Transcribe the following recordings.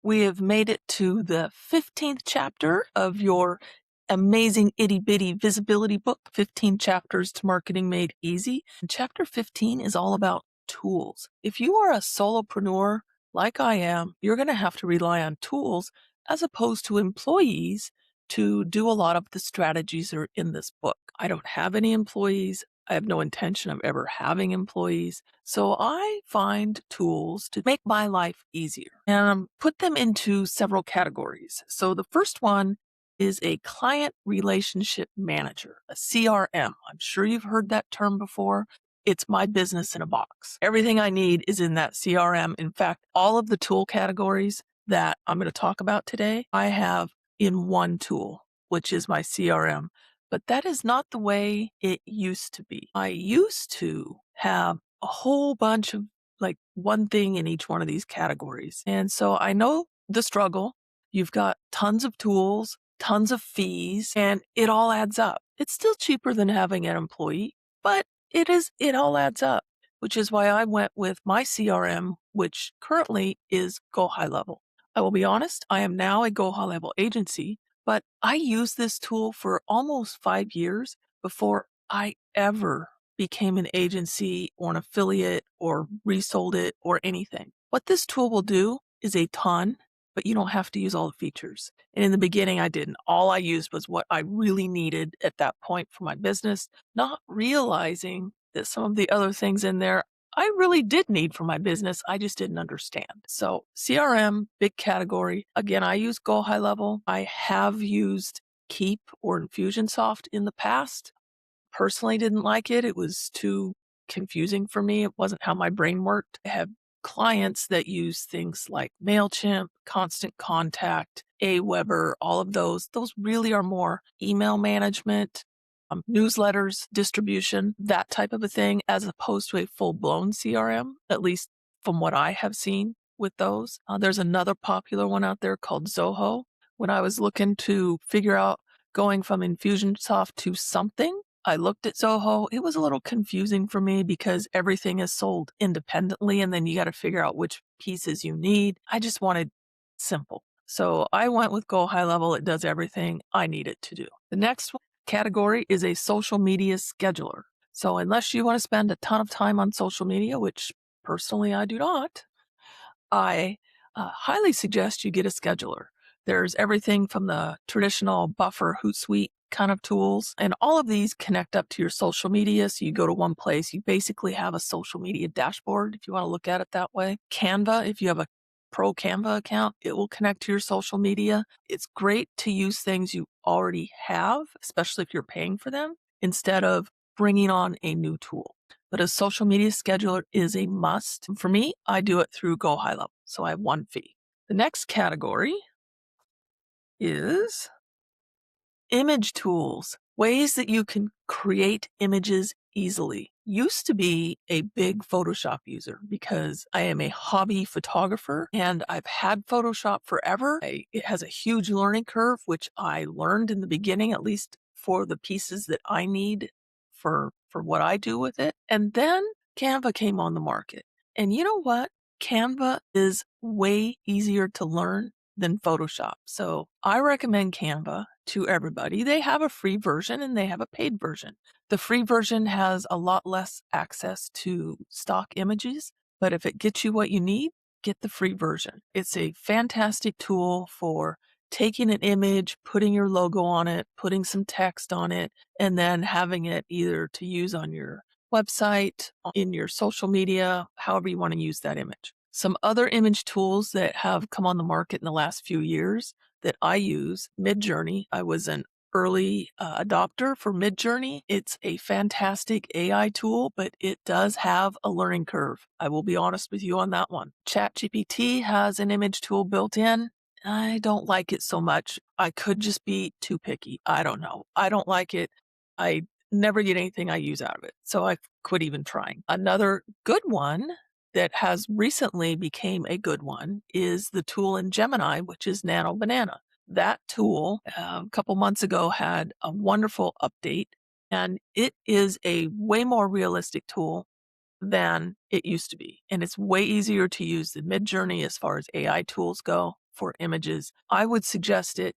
We have made it to the 15th chapter of your amazing itty bitty visibility book, 15 Chapters to Marketing Made Easy. And chapter 15 is all about tools. If you are a solopreneur like I am, you're going to have to rely on tools as opposed to employees to do a lot of the strategies that are in this book. I don't have any employees. I have no intention of ever having employees. So I find tools to make my life easier and put them into several categories. So the first one is a client relationship manager, a CRM. I'm sure you've heard that term before. It's my business in a box. Everything I need is in that CRM. In fact, all of the tool categories that I'm going to talk about today, I have in one tool, which is my CRM. But that is not the way it used to be. I used to have a whole bunch of like one thing in each one of these categories. And so I know the struggle. You've got tons of tools, tons of fees, and it all adds up. It's still cheaper than having an employee, but it all adds up, which is why I went with my CRM, which currently is GoHighLevel. I will be honest, I am now a GoHighLevel agency, but I used this tool for almost 5 years before I ever became an agency or an affiliate or resold it or anything. What this tool will do is a ton, but you don't have to use all the features. And in the beginning, I didn't. All I used was what I really needed at that point for my business, not realizing that some of the other things in there I really did need for my business. I just didn't understand. So CRM, big category. Again, I use GoHighLevel. I have used Keep or Infusionsoft in the past. Personally didn't like it. It was too confusing for me. It wasn't how my brain worked. I have clients that use things like MailChimp, Constant Contact, Aweber, all of those. Those really are more email management, newsletters, distribution, that type of a thing, as opposed to a full-blown CRM, at least from what I have seen with those. There's another popular one out there called Zoho. When I was looking to figure out going from Infusionsoft to something, I looked at Zoho. It was a little confusing for me because everything is sold independently and then you got to figure out which pieces you need. I just wanted simple. So I went with GoHighLevel. It does everything I need it to do. The next category is a social media scheduler. So unless you want to spend a ton of time on social media, which personally I do not, I highly suggest you get a scheduler. There's everything from the traditional Buffer, Hootsuite kind of tools, and all of these connect up to your social media. So you go to one place, you basically have a social media dashboard, if you want to look at it that way. Canva, if you have a pro Canva account, it will connect to your social media. It's great to use things you already have, especially if you're paying for them, instead of bringing on a new tool. But a social media scheduler is a must. For me, I do it through GoHighLevel, so I have one fee. The next category is image tools, ways that you can create images easily. Used to be a big Photoshop user because I am a hobby photographer and I've had Photoshop forever. It has a huge learning curve, which I learned in the beginning, at least for the pieces that I need for what I do with it. And then Canva came on the market. And you know what? Canva is way easier to learn than Photoshop. So I recommend Canva to everybody. They have a free version and they have a paid version. The free version has a lot less access to stock images, but if it gets you what you need, get the free version. It's a fantastic tool for taking an image, putting your logo on it, putting some text on it, and then having it either to use on your website, in your social media, however you want to use that image. Some other image tools that have come on the market in the last few years that I use, Midjourney. I was an early adopter for Midjourney. It's a fantastic AI tool, but it does have a learning curve. I will be honest with you on that one. ChatGPT has an image tool built in. I don't like it so much. I could just be too picky. I don't know. I don't like it. I never get anything I use out of it. So I quit even trying. Another good one that has recently became a good one is the tool in Gemini, which is Nano Banana. That tool a couple months ago had a wonderful update, and it is a way more realistic tool than it used to be. And it's way easier to use than Midjourney as far as AI tools go. for images. I would suggest it.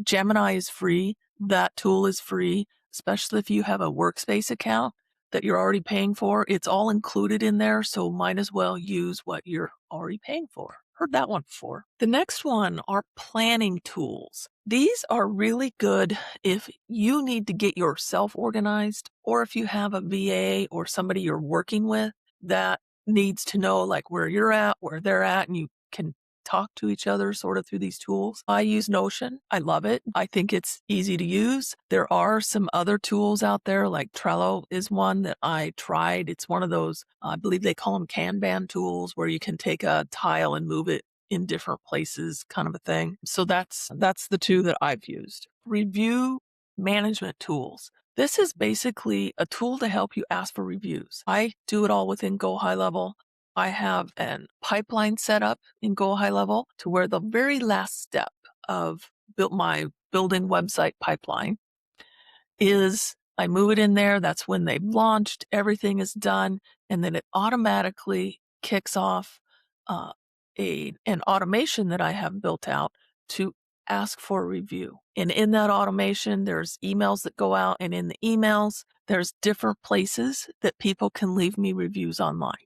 Gemini is free. That tool is free, especially if you have a workspace account that you're already paying for. It's all included in there, so might as well use what you're already paying for. Heard that one before. The next one are planning tools. These are really good if you need to get yourself organized, or if you have a VA or somebody you're working with that needs to know like where you're at, where they're at, and you can talk to each other sort of through these tools. I use Notion. I love it. I think it's easy to use. There are some other tools out there, like Trello is one that I tried. It's one of those, I believe they call them Kanban tools, where you can take a tile and move it in different places, kind of a thing. So that's the two that I've used. Review management tools. This is basically a tool to help you ask for reviews. I do it all within GoHighLevel. I have an pipeline set up in GoHighLevel to where the very last step of my building website pipeline is I move it in there. That's when they've launched, everything is done, and then it automatically kicks off an automation that I have built out to ask for a review. And in that automation, there's emails that go out, and in the emails, there's different places that people can leave me reviews online.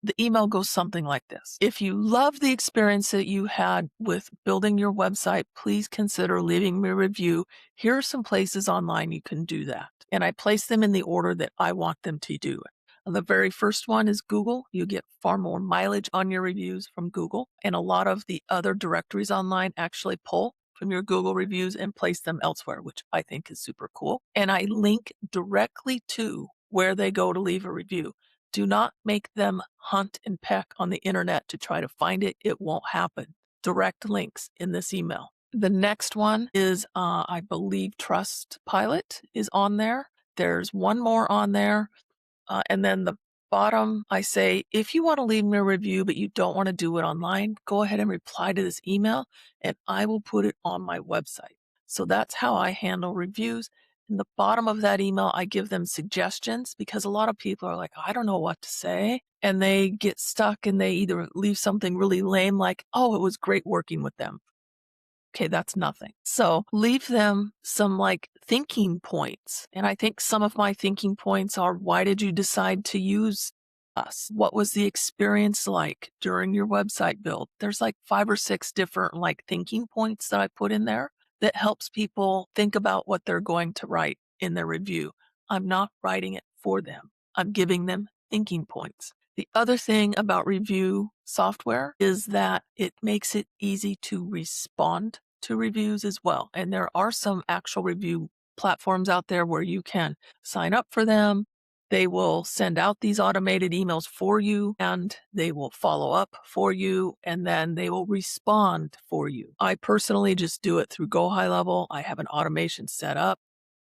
The email goes something like this. If you love the experience that you had with building your website, please consider leaving me a review. Here are some places online you can do that. And I place them in the order that I want them to do it. The very first one is Google. You get far more mileage on your reviews from Google. And a lot of the other directories online actually pull from your Google reviews and place them elsewhere, which I think is super cool. And I link directly to where they go to leave a review. Do not make them hunt and peck on the internet to try to find it. It won't happen. Direct links in this email. The next one is, I believe, Trustpilot is on there. There's one more on there. And then the bottom, I say, if you want to leave me a review, but you don't want to do it online, go ahead and reply to this email and I will put it on my website. So that's how I handle reviews. In the bottom of that email, I give them suggestions because a lot of people are like, I don't know what to say. And they get stuck and they either leave something really lame like, oh, it was great working with them. Okay, that's nothing. So leave them some like thinking points. And I think some of my thinking points are, why did you decide to use us? What was the experience like during your website build? There's like 5 or 6 different like thinking points that I put in there that helps people think about what they're going to write in their review. I'm not writing it for them. I'm giving them thinking points. The other thing about review software is that it makes it easy to respond to reviews as well. And there are some actual review platforms out there where you can sign up for them. They will send out these automated emails for you and they will follow up for you and then they will respond for you. I personally just do it through GoHighLevel. I have an automation set up.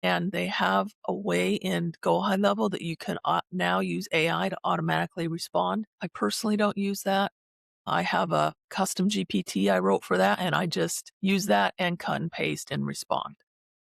And they have a way in GoHighLevel that you can now use AI to automatically respond. I personally don't use that. I have a custom GPT I wrote for that, and I just use that and cut and paste and respond.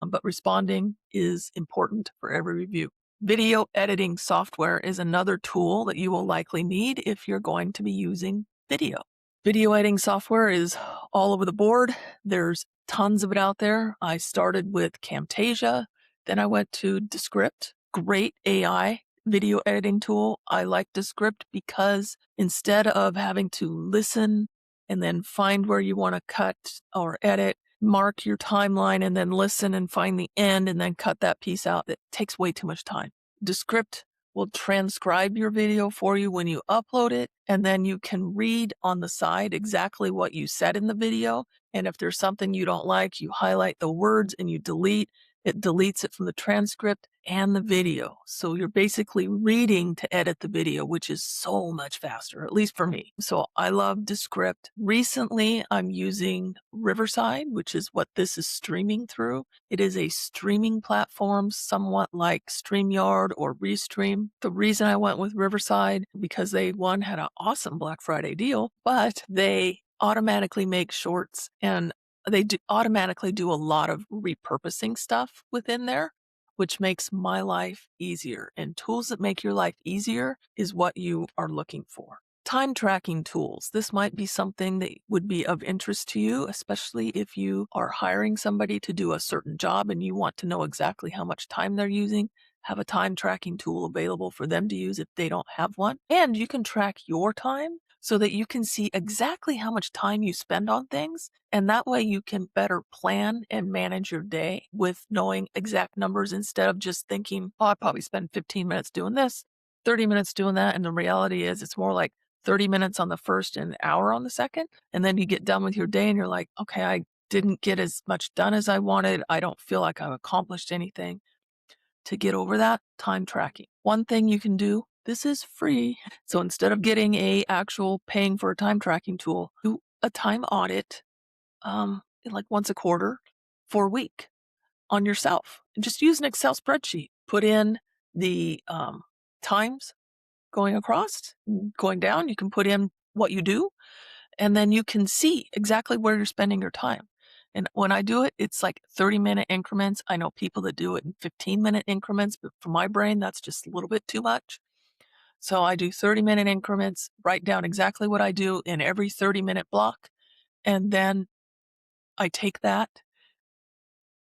But responding is important for every review. Video editing software is another tool that you will likely need if you're going to be using video. Video editing software is all over the board. There's tons of it out there. I started with Camtasia. Then I went to Descript, great AI video editing tool. I like Descript because instead of having to listen and then find where you want to cut or edit, mark your timeline and then listen and find the end and then cut that piece out, it takes way too much time. Descript will transcribe your video for you when you upload it, and then you can read on the side exactly what you said in the video. And if there's something you don't like, you highlight the words and you delete. It deletes it from the transcript and the video. So you're basically reading to edit the video, which is so much faster, at least for me. So I love Descript. Recently, I'm using Riverside, which is what this is streaming through. It is a streaming platform, somewhat like StreamYard or Restream. The reason I went with Riverside, because they, one, had an awesome Black Friday deal, but they automatically make shorts and they automatically do a lot of repurposing stuff within there, which makes my life easier. And tools that make your life easier is what you are looking for. Time tracking tools. This might be something that would be of interest to you, especially if you are hiring somebody to do a certain job and you want to know exactly how much time they're using. Have a time tracking tool available for them to use if they don't have one. And you can track your time so that you can see exactly how much time you spend on things. And that way you can better plan and manage your day with knowing exact numbers instead of just thinking, oh, I probably spend 15 minutes doing this, 30 minutes doing that. And the reality is it's more like 30 minutes on the first and an hour on the second. And then you get done with your day and you're like, okay, I didn't get as much done as I wanted. I don't feel like I've accomplished anything. To get over that, time tracking. One thing you can do, this is free. So instead of getting a actual paying for a time tracking tool, do a time audit, like once a quarter for a week on yourself. And just use an Excel spreadsheet. Put in the times going across, going down. You can put in what you do, and then you can see exactly where you're spending your time. And when I do it, it's like 30-minute increments. I know people that do it in 15-minute increments, but for my brain, that's just a little bit too much. So I do 30-minute increments, write down exactly what I do in every 30-minute block. And then I take that,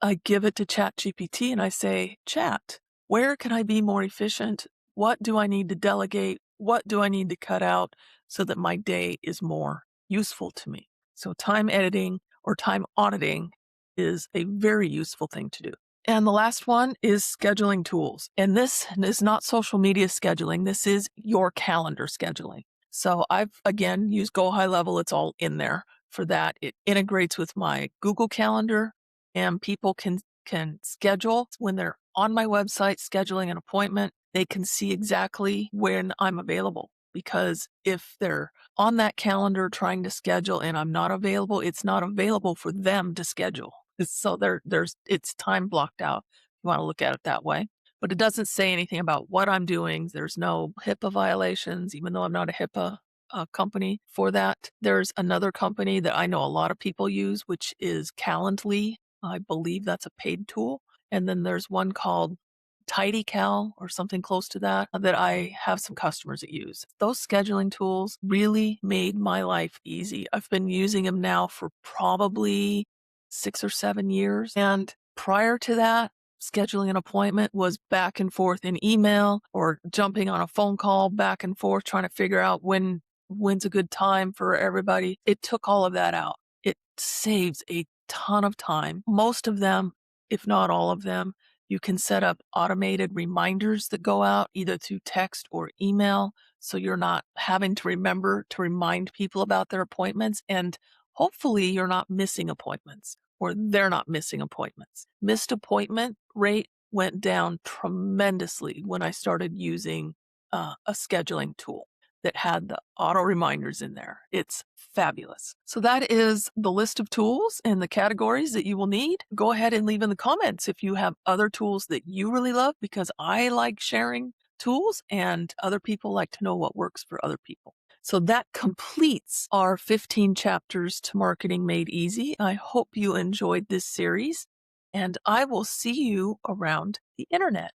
I give it to ChatGPT and I say, Chat, where can I be more efficient? What do I need to delegate? What do I need to cut out so that my day is more useful to me? So time editing or time auditing is a very useful thing to do. And the last one is scheduling tools. And this is not social media scheduling. This is your calendar scheduling. So I've, again, used GoHighLevel. It's all in there for that. It integrates with my Google Calendar, and people can schedule when they're on my website scheduling an appointment. They can see exactly when I'm available, because if they're on that calendar trying to schedule and I'm not available, it's not available for them to schedule. So it's time blocked out. You want to look at it that way. But it doesn't say anything about what I'm doing. There's no HIPAA violations, even though I'm not a HIPAA company for that. There's another company that I know a lot of people use, which is Calendly. I believe that's a paid tool. And then there's one called TidyCal or something close to that I have some customers that use. Those scheduling tools really made my life easy. I've been using them now for probably 6 or 7 years. And prior to that, scheduling an appointment was back and forth in email or jumping on a phone call back and forth, trying to figure out when's a good time for everybody. It took all of that out. It saves a ton of time. Most of them, if not all of them, you can set up automated reminders that go out either through text or email, so you're not having to remember to remind people about their appointments, and hopefully you're not missing appointments or they're not missing appointments. Missed appointment rate went down tremendously when I started using a scheduling tool that had the auto reminders in there. It's fabulous. So that is the list of tools and the categories that you will need. Go ahead and leave in the comments if you have other tools that you really love, because I like sharing tools and other people like to know what works for other people. So that completes our 15 chapters to Marketing Made Easy. I hope you enjoyed this series, and I will see you around the internet.